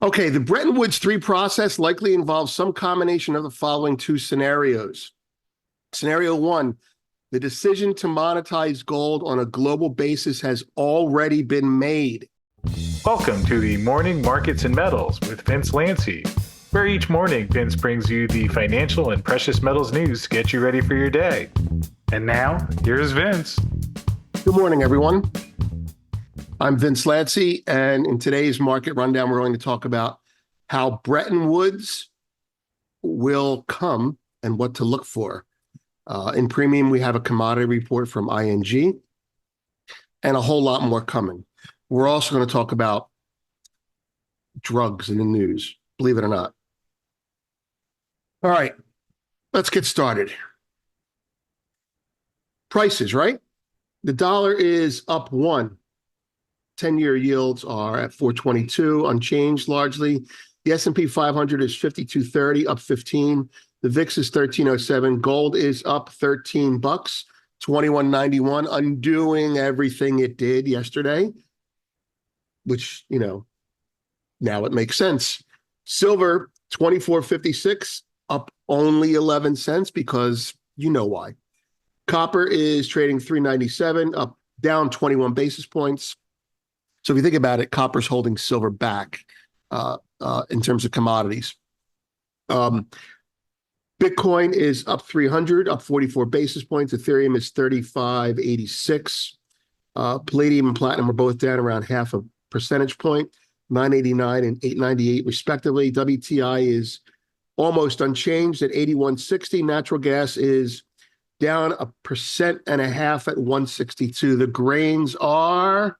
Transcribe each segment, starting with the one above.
Okay, the Bretton Woods 3 process likely involves some combination of the following two scenarios. Scenario one, the decision to monetize gold on a global basis has already been made. Welcome to the Morning Markets and Metals with Vince Lanci, where each morning Vince brings you the financial and precious metals news to get you ready for your day. And now, here's Vince. Good morning, everyone. I'm Vince Lanci, and in today's market rundown, we're going to talk about how Bretton Woods will come and what to look for. In premium, we have a commodity report from ING and a whole lot more coming. We're also going to talk about drugs in the news, believe it or not. All right, let's get started. Prices, right? The dollar is up 1. 10-year yields are at 422, unchanged largely. The S&P 500 is 5230, up 15. The VIX is 1307. Gold is up $13, 2191, undoing everything it did yesterday, which, now it makes sense. Silver, 2456, up only 11 cents because you know why. Copper is trading 397, down 21 basis points. So if you think about it, copper's holding silver back in terms of commodities. Bitcoin is up 300, up 44 basis points. Ethereum is 3586. Palladium and platinum are both down around half a percentage point, 989 and 898 respectively. WTI is almost unchanged at 8160. Natural gas is down 1.5% at 162. The grains are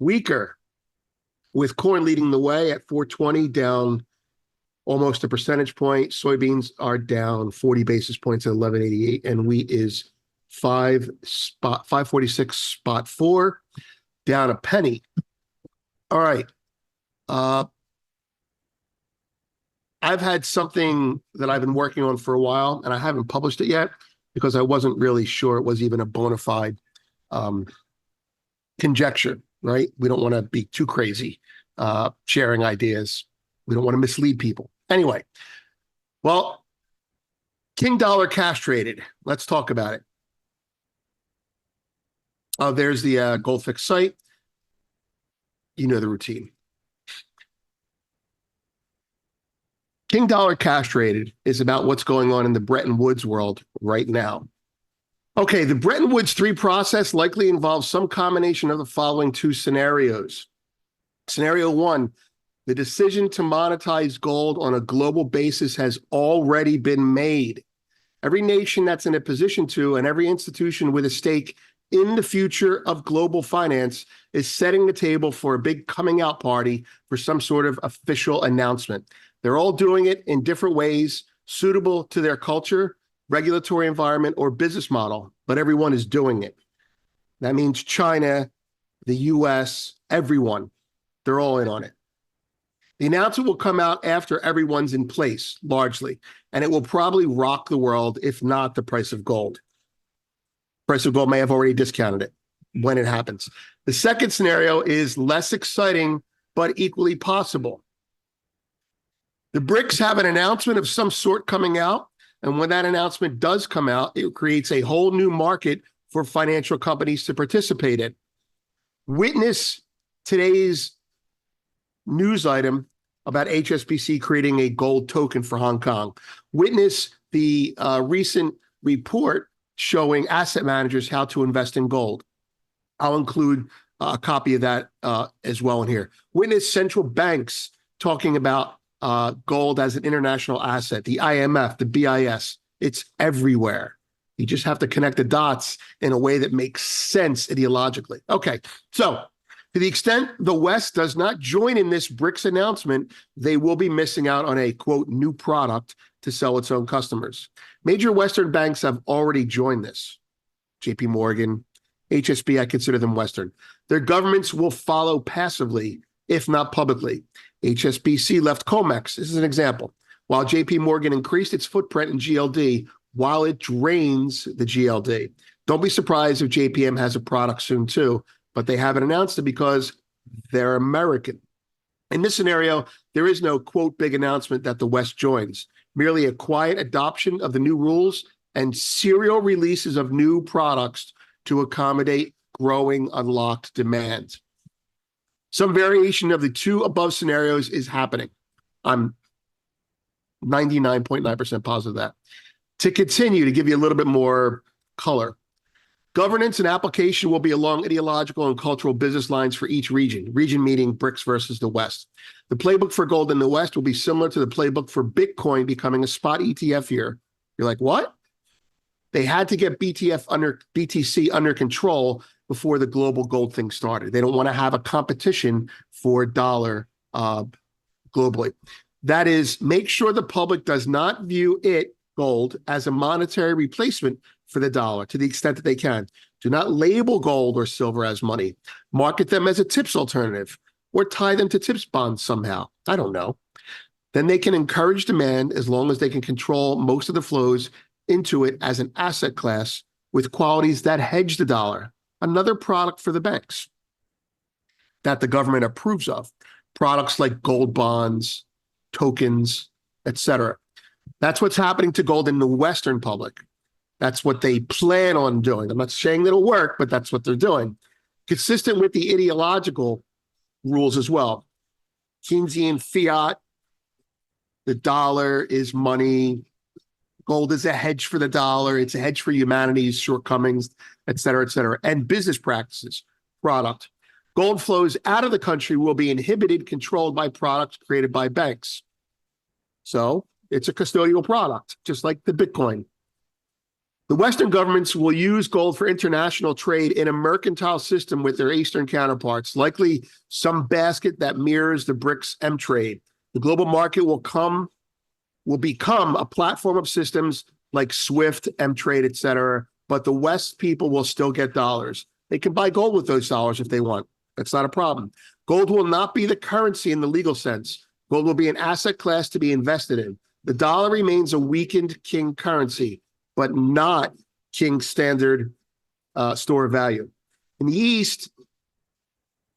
weaker, with corn leading the way at 420, down almost a percentage point. Soybeans are down 40 basis points at 1188, and wheat is 546.4, down a penny. All right. I've had something that I've been working on for a while, and I haven't published it yet because I wasn't really sure it was even a bona fide conjecture. Right? We don't want to be too crazy sharing ideas. We don't want to mislead people. Anyway, well, King Dollar cash traded. Let's talk about it. There's the Gold Fix site. You know the routine. King Dollar cash traded is about what's going on in the Bretton Woods world right now. Okay, the Bretton Woods 3 process likely involves some combination of the following two scenarios. Scenario one, the decision to monetize gold on a global basis has already been made. Every nation that's in a position to, and every institution with a stake in the future of global finance is setting the table for a big coming out party for some sort of official announcement. They're all doing it in different ways, suitable to their culture, regulatory environment, or business model, but everyone is doing it. That means China, the US, everyone, they're all in on it. The announcement will come out after everyone's in place, largely, and it will probably rock the world, if not the price of gold. Price of gold may have already discounted it when it happens. The second scenario is less exciting, but equally possible. The BRICS have an announcement of some sort coming out, and when that announcement does come out, it creates a whole new market for financial companies to participate in. Witness today's news item about HSBC creating a gold token for Hong Kong. Witness the recent report showing asset managers how to invest in gold. I'll include a copy of that as well in here. Witness central banks talking about gold as an international asset, the IMF, the BIS, it's everywhere. You just have to connect the dots in a way that makes sense ideologically. Okay, so to the extent the West does not join in this BRICS announcement, they will be missing out on a, quote, new product to sell its own customers. Major Western banks have already joined this. JP Morgan, HSB, I consider them Western. Their governments will follow passively, if not publicly. HSBC left COMEX. This is an example. While JP Morgan increased its footprint in GLD, while it drains the GLD. Don't be surprised if JPM has a product soon too, but they haven't announced it because they're American. In this scenario, there is no, quote, big announcement that the West joins, merely a quiet adoption of the new rules and serial releases of new products to accommodate growing unlocked demand. Some variation of the two above scenarios is happening. I'm 99.9% positive of that. To continue, to give you a little bit more color, governance and application will be along ideological and cultural business lines for each region, region meaning BRICS versus the West. The playbook for gold in the West will be similar to the playbook for Bitcoin becoming a spot ETF here. You're like, what? They had to get BTC under control before the global gold thing started. They don't want to have a competition for dollar globally. That is, make sure the public does not view gold, as a monetary replacement for the dollar to the extent that they can. Do not label gold or silver as money. Market them as a tips alternative or tie them to tips bonds somehow. I don't know. Then they can encourage demand as long as they can control most of the flows into it as an asset class with qualities that hedge the dollar, another product for the banks that the government approves of. Products like gold bonds, tokens, etc. That's what's happening to gold in the Western public. That's what they plan on doing. I'm not saying it'll work, but that's what they're doing. Consistent with the ideological rules as well. Keynesian fiat, the dollar is money. Gold is a hedge for the dollar. It's a hedge for humanity's shortcomings, et cetera, and business practices, product. Gold flows out of the country will be inhibited, controlled by products created by banks. So it's a custodial product, just like the Bitcoin. The Western governments will use gold for international trade in a mercantile system with their Eastern counterparts, likely some basket that mirrors the BRICS M trade. The global market will become a platform of systems like SWIFT, M-Trade, et cetera, but the West people will still get dollars. They can buy gold with those dollars if they want. That's not a problem. Gold will not be the currency in the legal sense. Gold will be an asset class to be invested in. The dollar remains a weakened king currency, but not king standard store of value. In the East,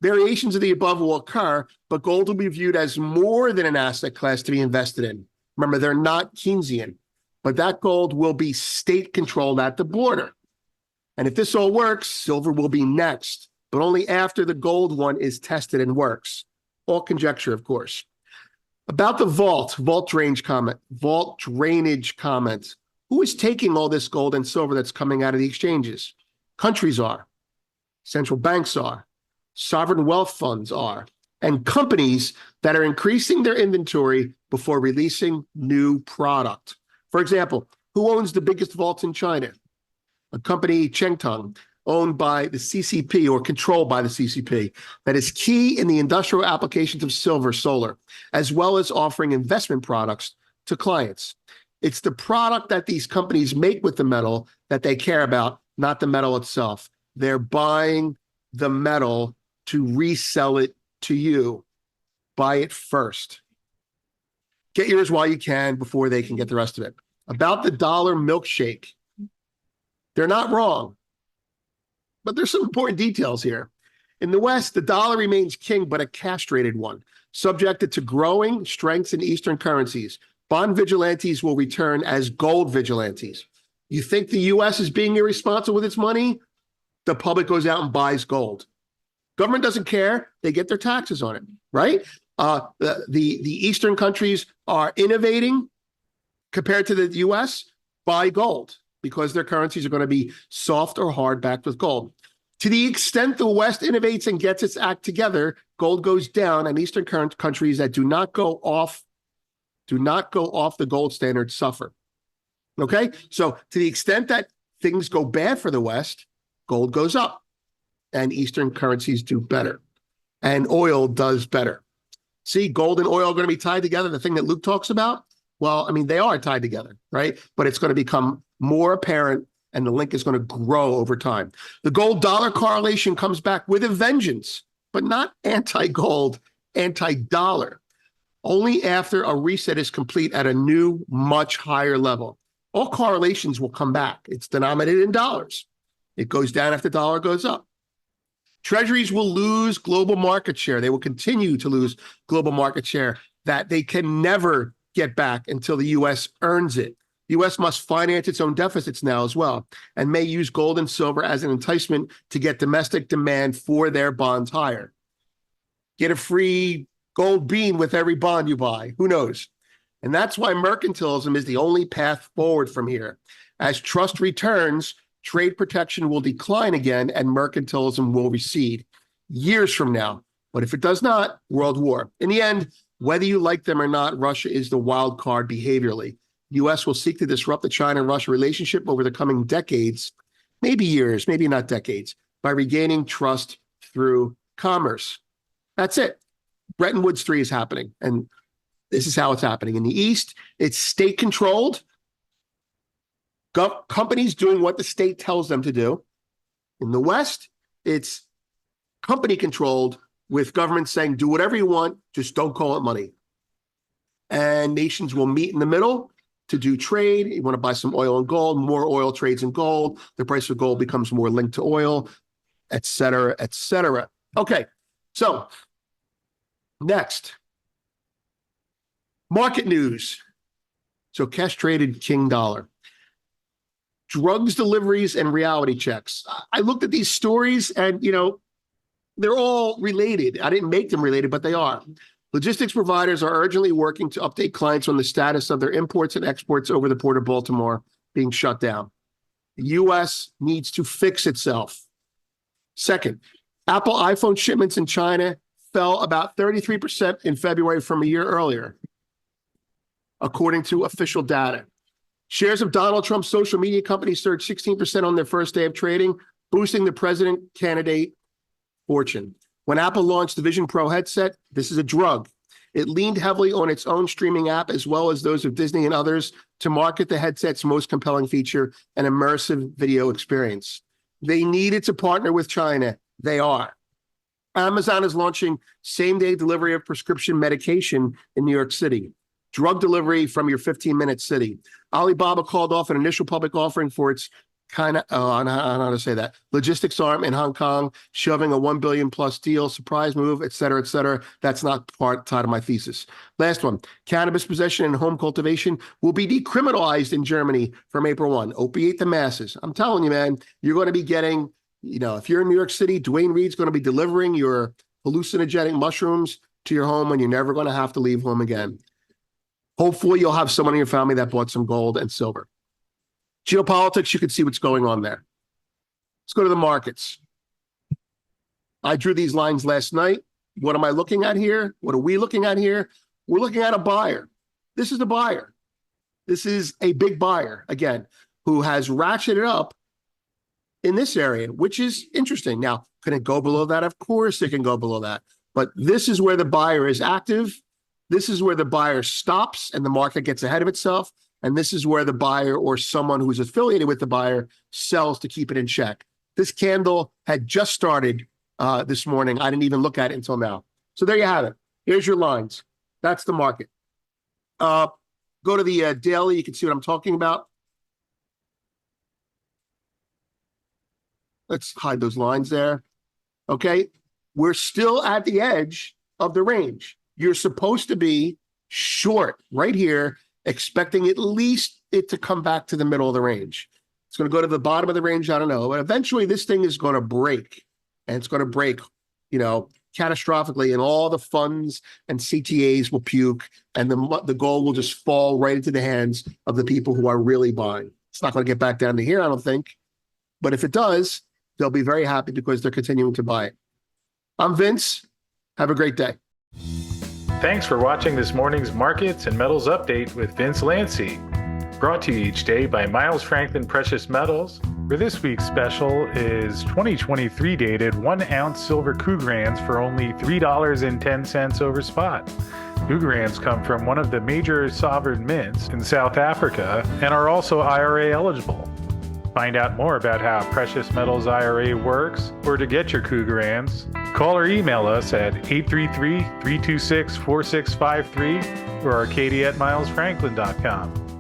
variations of the above will occur, but gold will be viewed as more than an asset class to be invested in. Remember, they're not Keynesian, but that gold will be state-controlled at the border. And if this all works, silver will be next, but only after the gold one is tested and works. All conjecture, of course. About the vault drainage comment. Who is taking all this gold and silver that's coming out of the exchanges? Countries are. Central banks are. Sovereign wealth funds are. And companies that are increasing their inventory before releasing new product. For example, who owns the biggest vault in China? A company, Chengtong, owned by the CCP or controlled by the CCP, that is key in the industrial applications of silver, solar, as well as offering investment products to clients. It's the product that these companies make with the metal that they care about, not the metal itself. They're buying the metal to resell it to you. Buy it first. Get yours while you can before they can get the rest of it. About the dollar milkshake, they're not wrong, but there's some important details here. In the West, the dollar remains king, but a castrated one, subjected to growing strengths in Eastern currencies. Bond vigilantes will return as gold vigilantes. You think the U.S. is being irresponsible with its money? The public goes out and buys gold. Government doesn't care. They get their taxes on it, right? The Eastern countries are innovating compared to the U.S. Buy gold because their currencies are going to be soft or hard backed with gold. To the extent the West innovates and gets its act together, gold goes down, and Eastern countries that do not go off the gold standard suffer. Okay? So to the extent that things go bad for the West, gold goes up and Eastern currencies do better and oil does better. See, gold and oil are going to be tied together, the thing that Luke talks about. Well, I mean, they are tied together, right? But it's going to become more apparent and the link is going to grow over time. The gold-dollar correlation comes back with a vengeance, but not anti-gold, anti-dollar. Only after a reset is complete at a new, much higher level. All correlations will come back. It's denominated in dollars. It goes down if the dollar goes up. Treasuries will lose global market share. They will continue to lose global market share that they can never get back until the U.S. earns it. The U.S. must finance its own deficits now as well, and may use gold and silver as an enticement to get domestic demand for their bonds higher. Get a free gold bean with every bond you buy. Who knows? And that's why mercantilism is the only path forward from here. As trust returns, trade protection will decline again and mercantilism will recede years from now. But if it does not, world war. In the end, whether you like them or not, Russia is the wild card behaviorally. The U.S. will seek to disrupt the China-Russia relationship over the coming decades, maybe years, maybe not decades, by regaining trust through commerce. That's it. Bretton Woods 3 is happening, and this is how it's happening. In the East, it's state-controlled, companies doing what the state tells them to do. In the West, it's company-controlled, with governments saying, do whatever you want, just don't call it money. And nations will meet in the middle to do trade. You want to buy some oil and gold, more oil trades in gold. The price of gold becomes more linked to oil, et cetera, et cetera. Okay, so next, market news. So cash-traded king dollar. Drugs deliveries and reality checks. I looked at these stories and, they're all related. I didn't make them related, but they are. Logistics providers are urgently working to update clients on the status of their imports and exports over the Port of Baltimore being shut down. The U.S. needs to fix itself. Second, Apple iPhone shipments in China fell about 33% in February from a year earlier, according to official data. Shares of Donald Trump's social media company surged 16% on their first day of trading, boosting the president candidate fortune. When Apple launched the Vision Pro headset, this is a drug. It leaned heavily on its own streaming app, as well as those of Disney and others, to market the headset's most compelling feature, an immersive video experience. They needed to partner with China. They are. Amazon is launching same-day delivery of prescription medication in New York City. Drug delivery from your 15-minute city. Alibaba called off an initial public offering for its I don't know how to say that, logistics arm in Hong Kong, shoving a $1 billion plus deal, surprise move, et cetera, et cetera. That's not part of my thesis. Last one, cannabis possession and home cultivation will be decriminalized in Germany from April 1. Opiate the masses. I'm telling you, man, you're going to be getting, if you're in New York City, Dwayne Reed's going to be delivering your hallucinogenic mushrooms to your home and you're never going to have to leave home again. Hopefully you'll have someone in your family that bought some gold and silver. Geopolitics, you can see what's going on there. Let's go to the markets. I drew these lines last night. What am I looking at here? What are we looking at here? We're looking at a buyer. This is a buyer. This is a big buyer, again, who has ratcheted up in this area, which is interesting. Now, can it go below that? Of course it can go below that. But this is where the buyer is active. This is where the buyer stops and the market gets ahead of itself. And this is where the buyer or someone who's affiliated with the buyer sells to keep it in check. This candle had just started this morning. I didn't even look at it until now. So there you have it. Here's your lines. That's the market. Go to the daily. You can see what I'm talking about. Let's hide those lines there. Okay. We're still at the edge of the range. You're supposed to be short right here, expecting at least it to come back to the middle of the range. It's going to go to the bottom of the range. I don't know. But eventually this thing is going to break. And it's going to break, catastrophically. And all the funds and CTAs will puke. And the gold will just fall right into the hands of the people who are really buying. It's not going to get back down to here, I don't think. But if it does, they'll be very happy because they're continuing to buy it. I'm Vince. Have a great day. Thanks for watching this morning's Markets and Metals Update with Vince Lanci. Brought to you each day by Miles Franklin Precious Metals, where this week's special is 2023 dated 1-ounce silver Cougarans for only $3.10 over spot. Cougarans come from one of the major sovereign mints in South Africa and are also IRA eligible. Find out more about how Precious Metals IRA works or to get your Cougarans, call or email us at 833-326-4653 or Arcadia@milesfranklin.com.